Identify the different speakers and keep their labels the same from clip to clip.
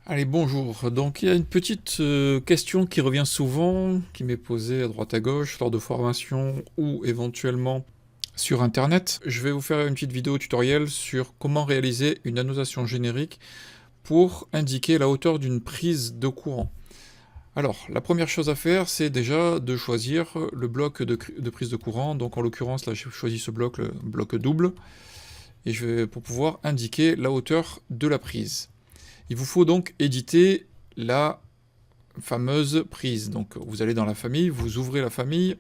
Speaker 1: Allez, bonjour. Donc, il y a une petite question qui revient souvent, qui m'est posée à droite à gauche lors de formations ou éventuellement sur Internet. Je vais vous faire une petite vidéo tutoriel sur comment réaliser une annotation générique pour indiquer la hauteur d'une prise de courant. Alors, la première chose à faire, c'est déjà de choisir le bloc de prise de courant. Donc, en l'occurrence, là, j'ai choisi ce bloc, le bloc double, et pour pouvoir indiquer la hauteur de la prise. Il vous faut donc éditer la fameuse prise. Donc vous allez dans la famille, vous ouvrez la famille.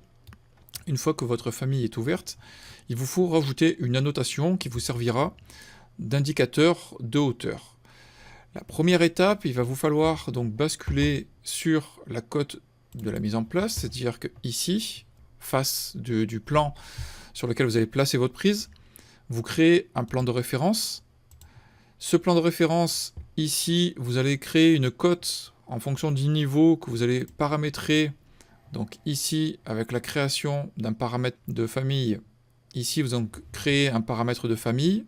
Speaker 1: Une fois que votre famille est ouverte, il vous faut rajouter une annotation qui vous servira d'indicateur de hauteur. La première étape, il va vous falloir donc basculer sur la cote de la mise en place, c'est-à-dire que ici, face du plan sur lequel vous allez placer votre prise, vous créez un plan de référence. Ce plan de référence, ici, vous allez créer une cote en fonction du niveau que vous allez paramétrer. Donc ici, avec la création d'un paramètre de famille, ici, vous allez créer un paramètre de famille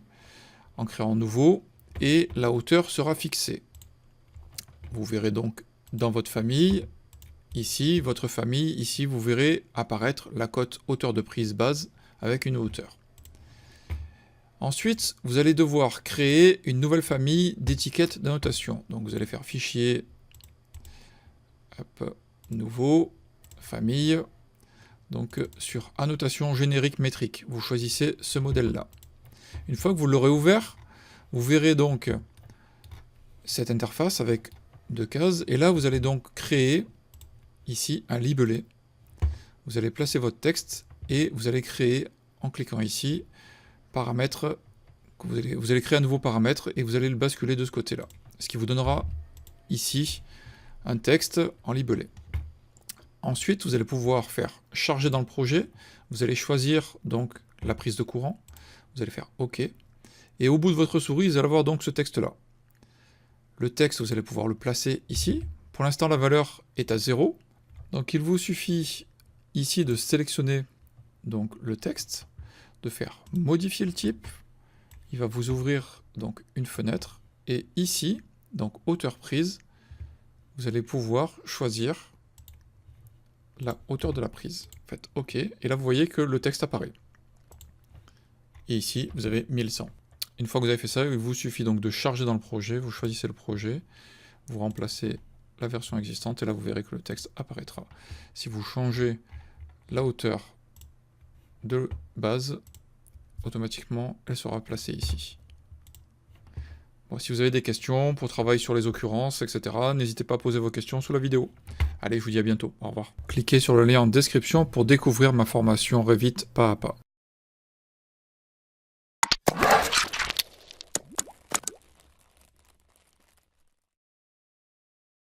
Speaker 1: en créant nouveau, et la hauteur sera fixée. Vous verrez donc dans votre famille, ici, votre famille, ici, vous verrez apparaître la cote hauteur de prise base avec une hauteur. Ensuite, vous allez devoir créer une nouvelle famille d'étiquettes d'annotation. Donc vous allez faire fichier, hop, nouveau, famille, donc sur annotation générique métrique. Vous choisissez ce modèle-là. Une fois que vous l'aurez ouvert, vous verrez donc cette interface avec deux cases. Et là, vous allez donc créer ici un libellé. Vous allez placer votre texte et vous allez créer, en cliquant ici, paramètre, vous allez créer un nouveau paramètre et vous allez le basculer de ce côté-là. Ce qui vous donnera ici un texte en libellé. Ensuite, vous allez pouvoir faire charger dans le projet. Vous allez choisir donc la prise de courant. Vous allez faire OK. Et au bout de votre souris, vous allez avoir donc ce texte-là. Le texte, vous allez pouvoir le placer ici. Pour l'instant, la valeur est à 0. Donc il vous suffit ici de sélectionner donc le texte, de faire modifier le type. Il va vous ouvrir donc une fenêtre, et ici, donc hauteur prise, vous allez pouvoir choisir la hauteur de la prise. Faites OK, et là vous voyez que le texte apparaît. Et ici, vous avez 1100. Une fois que vous avez fait ça, il vous suffit donc de charger dans le projet, vous choisissez le projet, vous remplacez la version existante, et là vous verrez que le texte apparaîtra. Si vous changez la hauteur de base, automatiquement elle sera placée ici. Bon, si vous avez des questions pour travailler sur les occurrences, etc., n'hésitez pas à poser vos questions sous la vidéo. Allez, je vous dis à bientôt, au revoir. Cliquez sur le lien en description pour découvrir ma formation Revit pas à pas.